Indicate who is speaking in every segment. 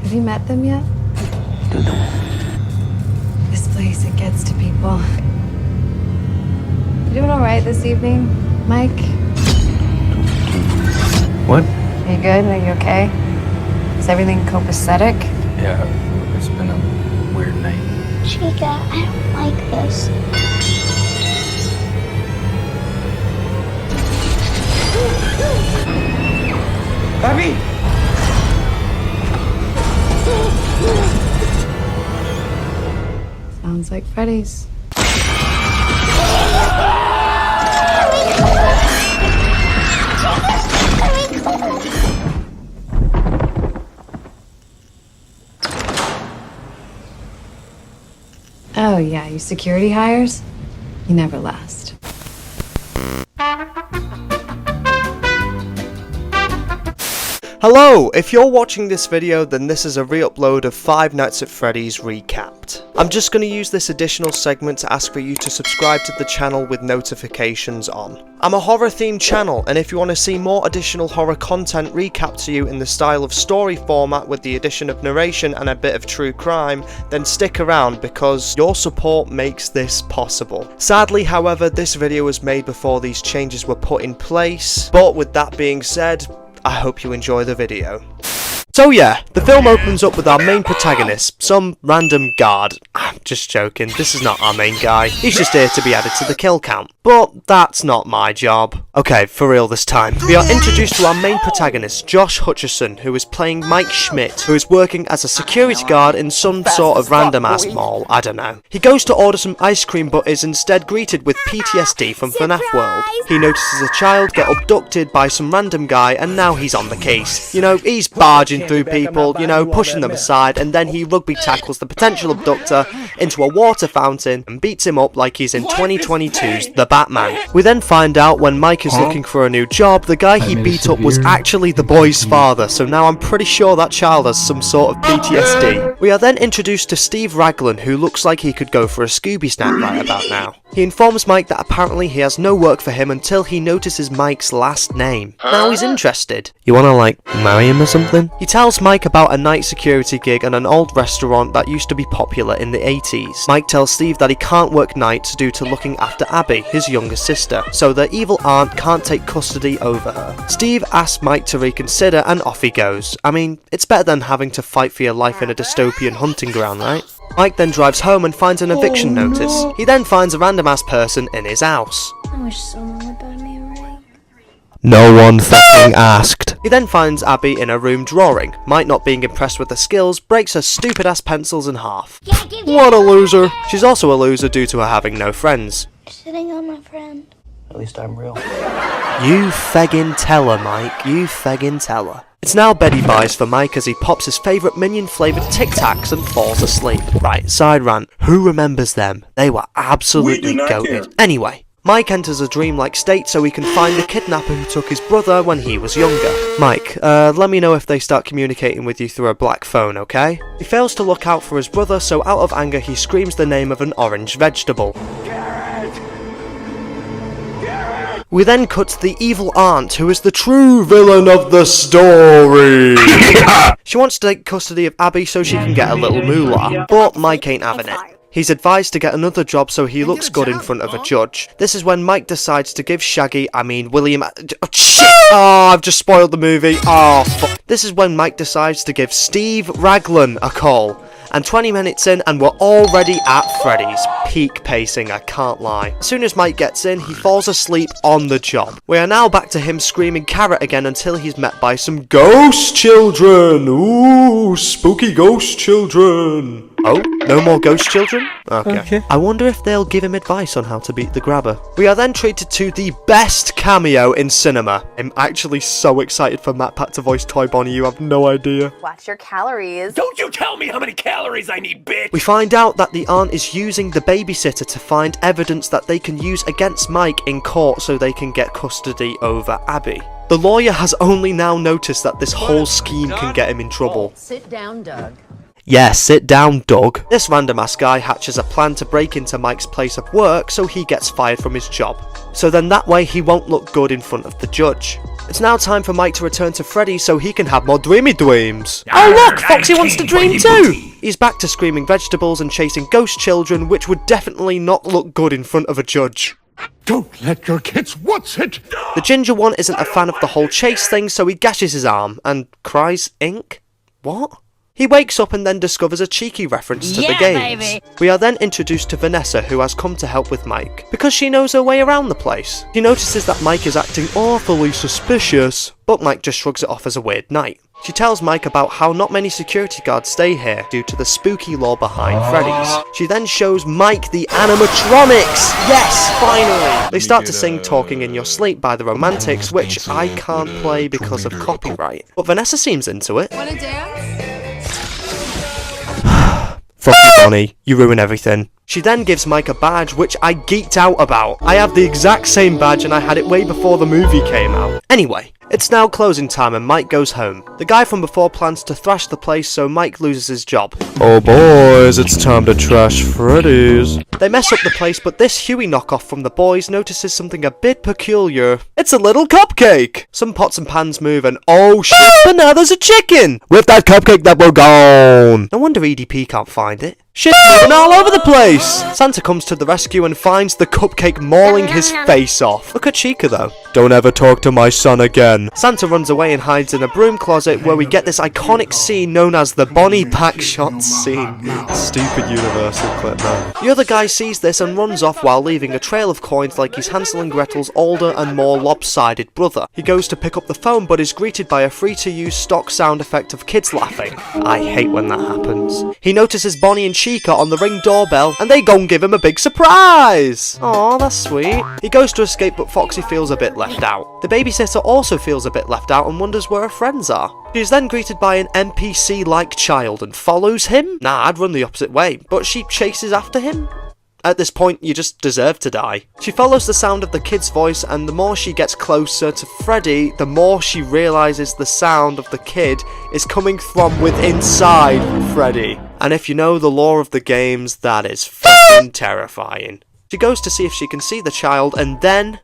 Speaker 1: Have you met them yet?
Speaker 2: No.
Speaker 1: This place, it gets to people. You doing all right this evening, Mike?
Speaker 2: What?
Speaker 1: Are you good? Are you okay? Is everything copacetic?
Speaker 2: Yeah, it's been a weird night.
Speaker 3: Chica, I don't like this.
Speaker 2: Abby!
Speaker 1: Sounds like Freddy's. Oh yeah, you security hires? You never last.
Speaker 4: Hello! If you're watching this video, then this is a re-upload of Five Nights at Freddy's Recapped. I'm just going to use this additional segment to ask for you to subscribe to the channel with notifications on. I'm a horror themed channel, and if you want to see more additional horror content recapped to you in the style of story format with the addition of narration and a bit of true crime, then stick around because your support makes this possible. Sadly, however, this video was made before these changes were put in place, but with that being said, I hope you enjoy the video. So yeah, the film opens up with our main protagonist, some random guard. I'm just joking, this is not our main guy, he's just here to be added to the kill count. But that's not my job. Okay, for real this time. We are introduced to our main protagonist, Josh Hutcherson, who is playing Mike Schmidt, who is working as a security guard in some sort of random ass mall, I don't know. He goes to order some ice cream but is instead greeted with PTSD from FNAF World. He notices a child get abducted by some random guy and now he's on the case. You know, he's barging through people, you know, pushing them aside, and then he rugby tackles the potential abductor into a water fountain and beats him up like he's in 2022's The Batman. We then find out when Mike is looking for a new job, the guy he beat up was actually the boy's father, so now I'm pretty sure that child has some sort of PTSD. We are then introduced to Steve Raglan, who looks like he could go for a Scooby snack right about now. He informs Mike that apparently he has no work for him until he notices Mike's last name. Now he's interested. You wanna like marry him or something? He tells Mike about a night security gig at an old restaurant that used to be popular in the 80s. Mike tells Steve that he can't work nights due to looking after Abby, his younger sister, so their evil aunt can't take custody over her. Steve asks Mike to reconsider and off he goes. I mean, it's better than having to fight for your life in a dystopian hunting ground, right? Mike then drives home and finds an eviction notice. He then finds a random ass person in his house.
Speaker 3: I wish someone would buy me a ring.
Speaker 4: No one fucking asked. He then finds Abby in a room drawing. Mike, not being impressed with her skills, breaks her stupid ass pencils in half. What a loser. She's also a loser due to her having no friends.
Speaker 3: You're sitting on my friend.
Speaker 2: At least I'm real.
Speaker 4: You feggin' tell her, Mike. You feggin' tell her. It's now beddy-buys for Mike as he pops his favourite Minion-flavoured Tic Tacs and falls asleep. Right, side rant. Who remembers them? They were absolutely goated. Anyway, Mike enters a dreamlike state so he can find the kidnapper who took his brother when he was younger. Mike, let me know if they start communicating with you through a black phone, okay? He fails to look out for his brother, so out of anger he screams the name of an orange vegetable. We then cut to the evil aunt, who is the true villain of the story. She wants to take custody of Abby so she can get a little moolah, but Mike ain't having it. He's advised to get another job so he looks good in front of a judge. This is when Mike decides to give William... Oh, shit! Oh, I've just spoiled the movie. Oh, fuck. This is when Mike decides to give Steve Raglan a call. And 20 minutes in, and we're already at Freddy's. Peak pacing, I can't lie. As soon as Mike gets in, he falls asleep on the job. We are now back to him screaming carrot again until he's met by some ghost children. Ooh, spooky ghost children. Oh, no more ghost children? Okay. I wonder if they'll give him advice on how to beat the grabber. We are then treated to the best cameo in cinema. I'm actually so excited for Matt Pat to voice Toy Bonnie, you have no idea.
Speaker 5: Watch your calories.
Speaker 6: Don't you tell me how many calories I need, bitch!
Speaker 4: We find out that the aunt is using the babysitter to find evidence that they can use against Mike in court so they can get custody over Abby. The lawyer has only now noticed that this whole scheme can get him in trouble.
Speaker 5: Sit down, Doug.
Speaker 4: Yeah, sit down, Doug. This random ass guy hatches a plan to break into Mike's place of work so he gets fired from his job. So then that way he won't look good in front of the judge. It's now time for Mike to return to Freddy so he can have more dreamy dreams. Oh look, Foxy wants to dream too! He's back to screaming vegetables and chasing ghost children, which would definitely not look good in front of a judge.
Speaker 6: Don't let your kids watch it!
Speaker 4: The ginger one isn't a fan of the whole chase thing, so he gashes his arm and cries ink? What? He wakes up and then discovers a cheeky reference to the games.
Speaker 3: Baby.
Speaker 4: We are then introduced to Vanessa, who has come to help with Mike, because she knows her way around the place. She notices that Mike is acting awfully suspicious, but Mike just shrugs it off as a weird night. She tells Mike about how not many security guards stay here due to the spooky lore behind Freddy's. She then shows Mike the animatronics! Yes, finally! They start to sing Talking in Your Sleep by the Romantics, which I can't play because of copyright. But Vanessa seems into it.
Speaker 1: Wanna dance?
Speaker 4: Fuck you, Bonnie. You ruin everything. She then gives Mike a badge, which I geeked out about. I have the exact same badge and I had it way before the movie came out. Anyway, it's now closing time and Mike goes home. The guy from before plans to thrash the place, so Mike loses his job. Oh boys, it's time to trash Freddy's. They mess up the place, but this Huey knockoff from the boys notices something a bit peculiar. It's a little cupcake! Some pots and pans move and oh shit, but now there's a chicken! With that cupcake that we're gone! No wonder EDP can't find it. Shit's moving all over the place! Santa comes to the rescue and finds the cupcake mauling his face off. Look at Chica though. Don't ever talk to my son again. Santa runs away and hides in a broom closet where we get this iconic scene known as the Bonnie Pack Shot scene. Stupid Universal clip though. The other guy sees this and runs off while leaving a trail of coins like he's Hansel and Gretel's older and more lopsided brother. He goes to pick up the phone but is greeted by a free-to-use stock sound effect of kids laughing. I hate when that happens. He notices Bonnie and Chica on the Ring doorbell and they gon' give him a big surprise! Aw, that's sweet. He goes to escape but Foxy feels a bit left out. The babysitter also feels a bit left out and wonders where her friends are. She is then greeted by an NPC-like child and follows him? Nah, I'd run the opposite way, but she chases after him? At this point, you just deserve to die. She follows the sound of the kid's voice, and the more she gets closer to Freddy, the more she realizes the sound of the kid is coming from within inside Freddy. And if you know the lore of the games, that is fucking terrifying. She goes to see if she can see the child, and then...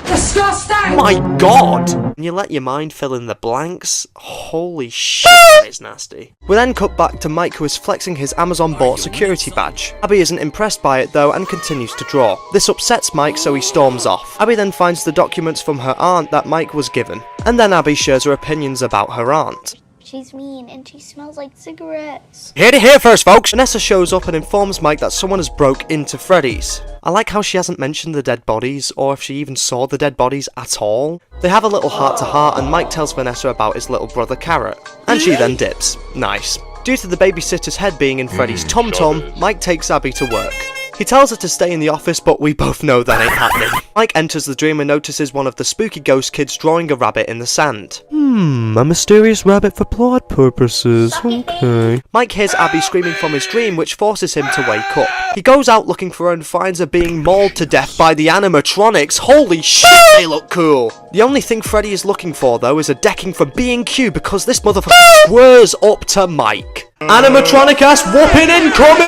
Speaker 4: Disgusting! My god! And you let your mind fill in the blanks? Holy shit, that is nasty. We then cut back to Mike, who is flexing his Amazon bought security badge. Abby isn't impressed by it though and continues to draw. This upsets Mike, so he storms off. Abby then finds the documents from her aunt that Mike was given. And then Abby shares her opinions about her aunt.
Speaker 3: She's mean and she smells like cigarettes.
Speaker 4: Hear to hear first, folks! Vanessa shows up and informs Mike that someone has broke into Freddy's. I like how she hasn't mentioned the dead bodies, or if she even saw the dead bodies at all. They have a little heart-to-heart and Mike tells Vanessa about his little brother Carrot. And she then dips. Nice. Due to the babysitter's head being in Freddy's tom-tom, Mike takes Abby to work. He tells her to stay in the office, but we both know that ain't happening. Mike enters the dream and notices one of the spooky ghost kids drawing a rabbit in the sand. A mysterious rabbit for plot purposes, okay. Mike hears Abby screaming from his dream, which forces him to wake up. He goes out looking for her and finds her being mauled to death by the animatronics. Holy shit, they look cool! The only thing Freddy is looking for, though, is a decking from B&Q because this motherfucker swears up to Mike. Animatronic ass whooping incoming!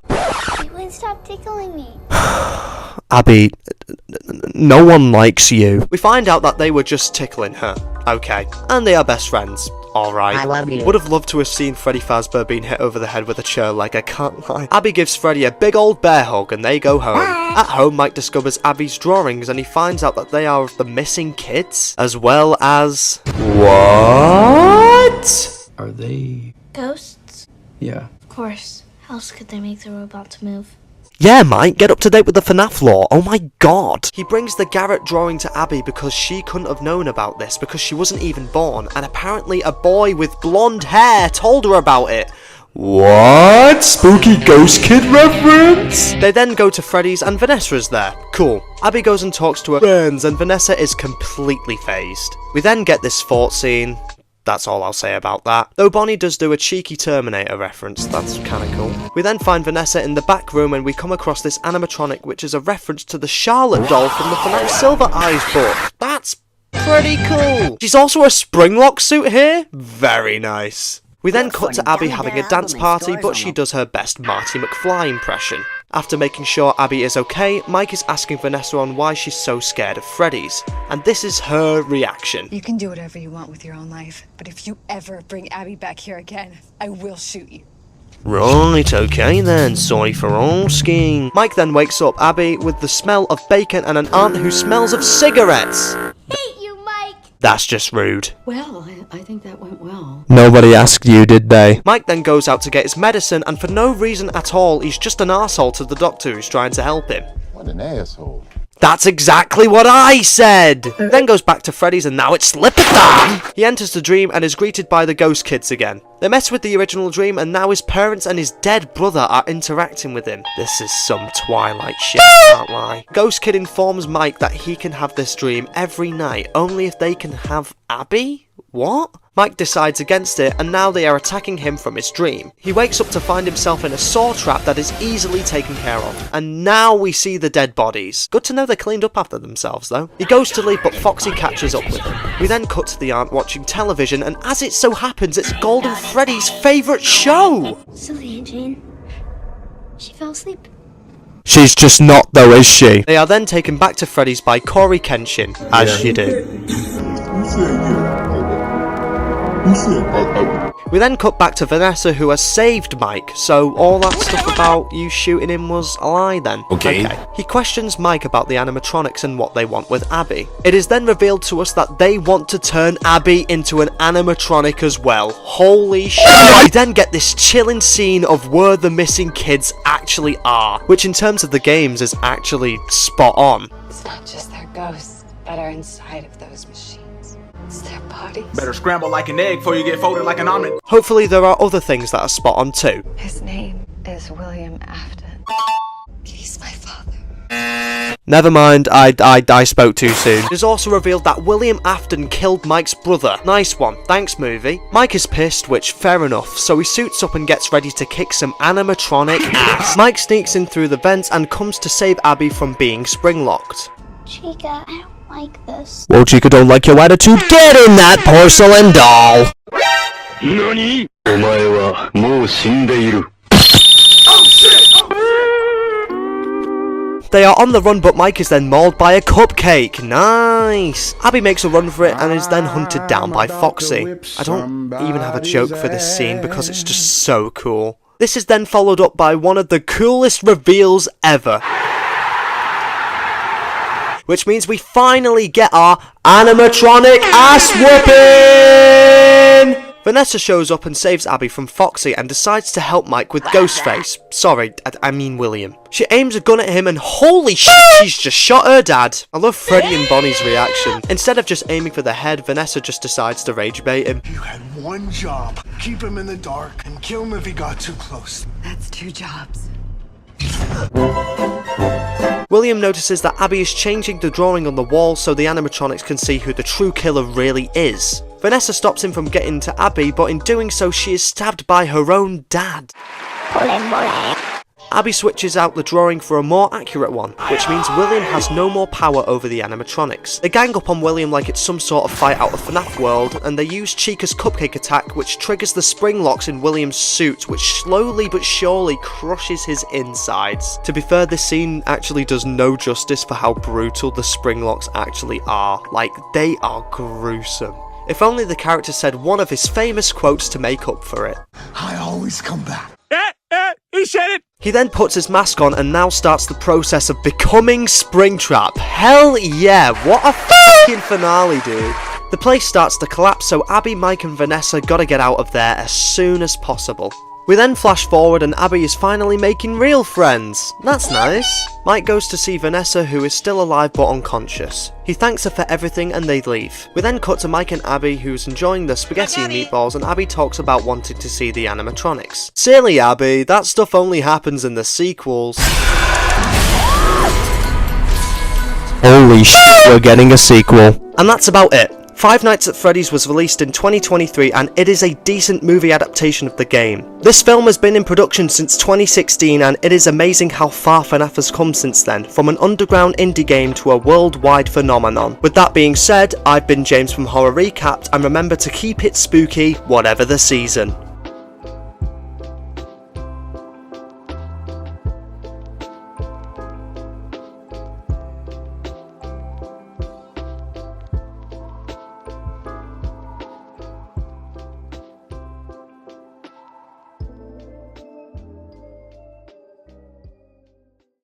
Speaker 3: You wouldn't stop tickling me.
Speaker 4: Abby, no one likes you. We find out that they were just tickling her. Okay. And they are best friends. Alright.
Speaker 5: I love you.
Speaker 4: Would have loved to have seen Freddy Fazbear being hit over the head with a chair leg, I can't lie. Abby gives Freddy a big old bear hug and they go home. At home, Mike discovers Abby's drawings and he finds out that they are of the missing kids, as well as... What?
Speaker 2: Are they...
Speaker 3: Ghosts?
Speaker 2: Yeah.
Speaker 3: Of course. How else could they make the robot to move?
Speaker 4: Yeah, Mike, get up to date with the FNAF lore. Oh my god. He brings the Garrett drawing to Abby because she couldn't have known about this because she wasn't even born, and apparently a boy with blonde hair told her about it. What? Spooky ghost kid reference? They then go to Freddy's and Vanessa is there. Cool. Abby goes and talks to her friends and Vanessa is completely phased. We then get this fort scene. That's all I'll say about that. Though Bonnie does do a cheeky Terminator reference, that's kinda cool. We then find Vanessa in the back room and we come across this animatronic which is a reference to the Charlotte doll from the FNAF Silver Eyes book. That's Pretty cool. She's also a Springlock suit here. Very nice. We then cut to Abby having a dance party, but she does her best Marty McFly impression. After making sure Abby is okay, Mike is asking Vanessa on why she's so scared of Freddy's, and this is her reaction.
Speaker 5: You can do whatever you want with your own life, but if you ever bring Abby back here again, I will shoot you.
Speaker 4: Right, okay then, sorry for asking. Mike then wakes up Abby with the smell of bacon and an aunt who smells of cigarettes.
Speaker 3: Hate you, Mike!
Speaker 4: That's just rude.
Speaker 7: Well, I think that went well.
Speaker 4: Nobody asked you, did they? Mike then goes out to get his medicine, and for no reason at all, he's just an arsehole to the doctor who's trying to help him.
Speaker 6: What an asshole.
Speaker 4: That's exactly what I said! Then goes back to Freddy's and now it's Slipper-Dam! He enters the dream and is greeted by the ghost kids again. They mess with the original dream and now his parents and his dead brother are interacting with him. This is some Twilight shit, I can't lie. Ghost Kid informs Mike that he can have this dream every night, only if they can have Abby? What? Mike decides against it, and now they are attacking him from his dream. He wakes up to find himself in a saw trap that is easily taken care of, and now we see the dead bodies. Good to know they cleaned up after themselves though. He goes to leave, but Foxy catches up with him. We then cut to the aunt watching television, and as it so happens, it's Golden Freddy's favourite show!
Speaker 3: Silly Jane. She fell asleep.
Speaker 4: She's just not though, is she? They are then taken back to Freddy's by Corey Kenshin, as you do. We then cut back to Vanessa, who has saved Mike, so all that stuff about you shooting him was a lie then. Okay. He questions Mike about the animatronics and what they want with Abby. It is then revealed to us that they want to turn Abby into an animatronic as well. Holy shit. We then get this chilling scene of where the missing kids actually are, which in terms of the games is actually spot on.
Speaker 5: It's not just their ghosts that are inside of those machines. It's their bodies.
Speaker 8: Better scramble like an egg before you get folded like an omelet.
Speaker 4: Hopefully there are other things that are spot on too.
Speaker 5: His name is William Afton. He's my father.
Speaker 4: Never mind, I spoke too soon. It is also revealed that William Afton killed Mike's brother. Nice one, thanks movie. Mike is pissed, which fair enough, so he suits up and gets ready to kick some animatronic ass. Mike sneaks in through the vents and comes to save Abby from being spring-locked.
Speaker 3: Chica, I don't like this.
Speaker 4: Well, Chica don't like your attitude. Get in that porcelain doll!
Speaker 6: NANI?! お前はもう死んでいる。
Speaker 4: They are on the run, but Mike is then mauled by a cupcake. Nice! Abby makes a run for it and is then hunted down by Foxy. I don't even have a joke for this scene because it's just so cool. This is then followed up by one of the coolest reveals ever. Which means we finally get our animatronic ass whooping! Vanessa shows up and saves Abby from Foxy and decides to help Mike with Ghostface. Sorry, I mean William. She aims a gun at him and holy shit, she's just shot her dad. I love Freddy and Bonnie's reaction. Instead of just aiming for the head, Vanessa just decides to rage bait him.
Speaker 9: You had one job. Keep him in the dark and kill him if he got too close.
Speaker 5: That's 2 jobs.
Speaker 4: William notices that Abby is changing the drawing on the wall so the animatronics can see who the true killer really is. Vanessa stops him from getting to Abby, but in doing so she is stabbed by her own dad. Abby switches out the drawing for a more accurate one, which means William has no more power over the animatronics. They gang up on William like it's some sort of fight out of FNAF world, and they use Chica's cupcake attack, which triggers the spring locks in William's suit, which slowly but surely crushes his insides. To be fair, this scene actually does no justice for how brutal the spring locks actually are. Like, they are gruesome. If only the character said one of his famous quotes to make up for it.
Speaker 9: I always come back.
Speaker 8: He said it!
Speaker 4: He then puts his mask on and now starts the process of becoming Springtrap. Hell yeah, what a fucking finale, dude. The place starts to collapse, so Abby, Mike and Vanessa gotta get out of there as soon as possible. We then flash forward and Abby is finally making real friends. That's nice. Mike goes to see Vanessa, who is still alive but unconscious. He thanks her for everything and they leave. We then cut to Mike and Abby, who's enjoying the spaghetti and meatballs, and Abby talks about wanting to see the animatronics. Silly Abby, that stuff only happens in the sequels. Holy shit, we're getting a sequel. And that's about it. Five Nights at Freddy's was released in 2023 and it is a decent movie adaptation of the game. This film has been in production since 2016 and it is amazing how far FNAF has come since then, from an underground indie game to a worldwide phenomenon. With that being said, I've been James from Horror Recapped, and remember to keep it spooky whatever the season.